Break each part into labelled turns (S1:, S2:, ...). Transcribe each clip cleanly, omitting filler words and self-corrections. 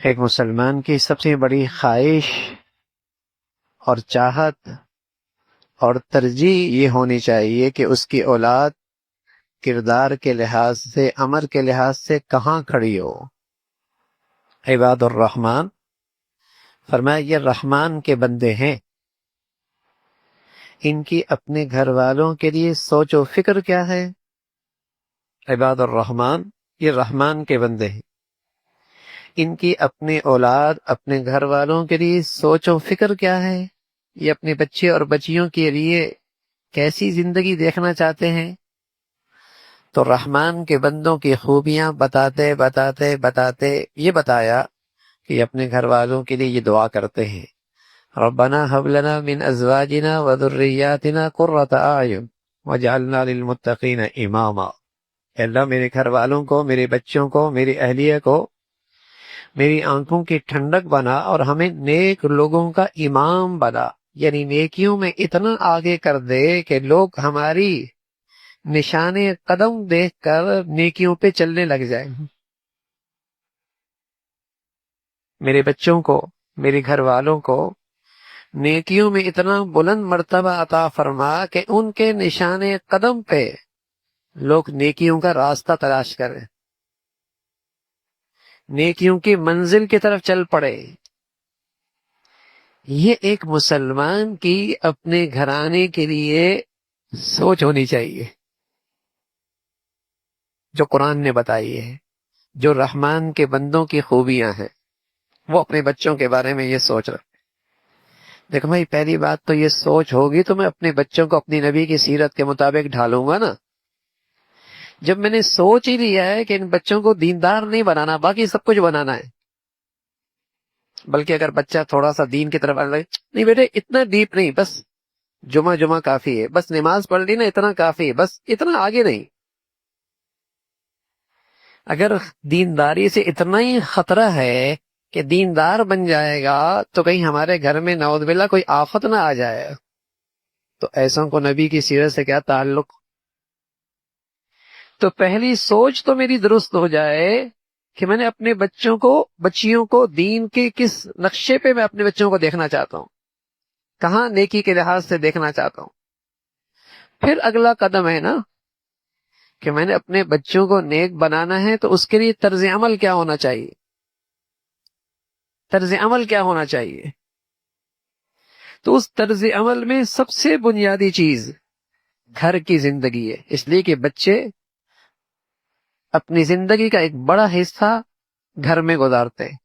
S1: ایک مسلمان کی سب سے بڑی خواہش اور چاہت اور ترجیح یہ ہونی چاہیے کہ اس کی اولاد کردار کے لحاظ سے، عمر کے لحاظ سے کہاں کھڑی ہو۔ عباد الرحمن فرمایا یہ رحمان کے بندے ہیں، ان کی اپنے گھر والوں کے لیے سوچ و فکر کیا ہے۔ عباد الرحمن یہ رحمان کے بندے ہیں، ان کی اپنے اولاد، اپنے گھر والوں کے لیے سوچ و فکر کیا ہے، یہ اپنے بچے اور بچیوں کے لیے کیسی زندگی دیکھنا چاہتے ہیں۔ تو رحمان کے بندوں کی خوبیاں بتاتے بتاتے بتاتے یہ بتایا کہ اپنے گھر والوں کے لیے یہ دعا کرتے ہیں، ربنا هب لنا من ازواجنا وذرياتنا قرة اعین واجعلنا للمتقین اماما۔ اے اللہ میرے گھر والوں کو، میرے بچوں کو، میری اہلیہ کو میری آنکھوں کی ٹھنڈک بنا اور ہمیں نیک لوگوں کا امام بنا، یعنی نیکیوں میں اتنا آگے کر دے کہ لوگ ہماری نشان قدم دیکھ کر نیکیوں پہ چلنے لگ جائیں۔ میرے بچوں کو، میرے گھر والوں کو نیکیوں میں اتنا بلند مرتبہ عطا فرما کہ ان کے نشان قدم پہ لوگ نیکیوں کا راستہ تلاش کریں، نیکیوں کی منزل کی طرف چل پڑے۔ یہ ایک مسلمان کی اپنے گھرانے کے لیے سوچ ہونی چاہیے، جو قرآن نے بتائی ہے، جو رحمان کے بندوں کی خوبیاں ہیں، وہ اپنے بچوں کے بارے میں یہ سوچ رکھتے۔ دیکھو بھائی، پہلی بات تو یہ سوچ ہوگی تو میں اپنے بچوں کو اپنی نبی کی سیرت کے مطابق ڈھالوں گا نا۔ جب میں نے سوچ ہی لیا ہے کہ ان بچوں کو دیندار نہیں بنانا، باقی سب کچھ بنانا ہے، بلکہ اگر بچہ تھوڑا سا دین کی طرف آنے لگے، نہیں بیٹے اتنا ڈیپ نہیں، بس جمعہ کافی ہے، بس نماز پڑھ لی نا اتنا کافی ہے، بس اتنا آگے نہیں۔ اگر دینداری سے اتنا ہی خطرہ ہے کہ دیندار بن جائے گا تو کہیں ہمارے گھر میں نعوذ باللہ کوئی آفت نہ آ جائے، تو ایسوں کو نبی کی سیرت سے کیا تعلق؟ تو پہلی سوچ تو میری درست ہو جائے کہ میں نے اپنے بچوں کو، بچیوں کو دین کے کس نقشے پہ میں اپنے بچوں کو دیکھنا چاہتا ہوں، کہاں نیکی کے لحاظ سے دیکھنا چاہتا ہوں۔ پھر اگلا قدم ہے نا کہ میں نے اپنے بچوں کو نیک بنانا ہے، تو اس کے لیے طرز عمل کیا ہونا چاہیے، طرز عمل کیا ہونا چاہیے۔ تو اس طرز عمل میں سب سے بنیادی چیز گھر کی زندگی ہے، اس لیے کہ بچے اپنی زندگی کا ایک بڑا حصہ گھر میں گزارتے ہیں،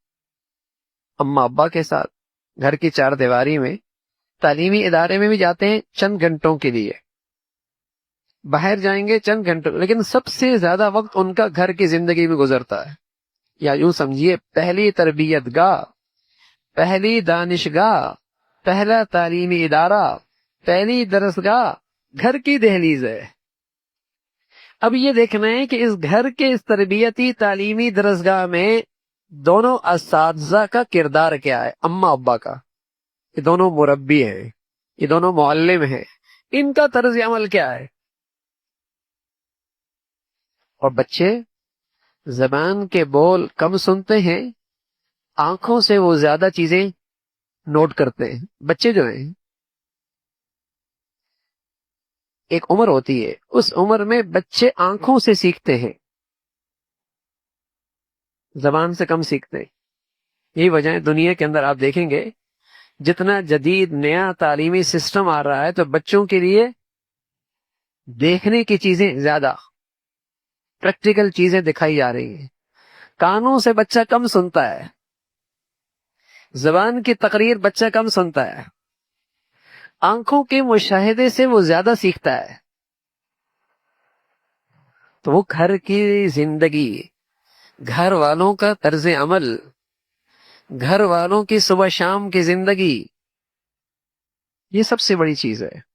S1: اماں ابا کے ساتھ، گھر کی چار دیواری میں، تعلیمی ادارے میں بھی جاتے ہیں چند گھنٹوں کے لیے، باہر جائیں گے چند گھنٹوں، لیکن سب سے زیادہ وقت ان کا گھر کی زندگی میں گزرتا ہے۔ یا یوں سمجھیے، پہلی تربیت گاہ، پہلی دانشگاہ، پہلا تعلیمی ادارہ، پہلی درسگاہ گھر کی دہلیز ہے۔ اب یہ دیکھنا ہے کہ اس گھر کے اس تربیتی تعلیمی درسگاہ میں دونوں اساتذہ کا کردار کیا ہے، اماں ابا کا، یہ دونوں مربی ہیں، یہ دونوں معلم ہیں، ان کا طرز عمل کیا ہے۔ اور بچے زبان کے بول کم سنتے ہیں، آنکھوں سے وہ زیادہ چیزیں نوٹ کرتے ہیں۔ بچے جو ہیں، ایک عمر ہوتی ہے، اس عمر میں بچے آنکھوں سے سیکھتے ہیں، زبان سے کم سیکھتے ہیں۔ یہی وجہ ہے دنیا کے اندر آپ دیکھیں گے جتنا جدید نیا تعلیمی سسٹم آ رہا ہے تو بچوں کے لیے دیکھنے کی چیزیں زیادہ، پریکٹیکل چیزیں دکھائی جا رہی ہیں۔ کانوں سے بچہ کم سنتا ہے، زبان کی تقریر بچہ کم سنتا ہے، آنکھوں کے مشاہدے سے وہ زیادہ سیکھتا ہے۔ تو وہ گھر کی زندگی، گھر والوں کا طرز عمل، گھر والوں کی صبح شام کی زندگی، یہ سب سے بڑی چیز ہے۔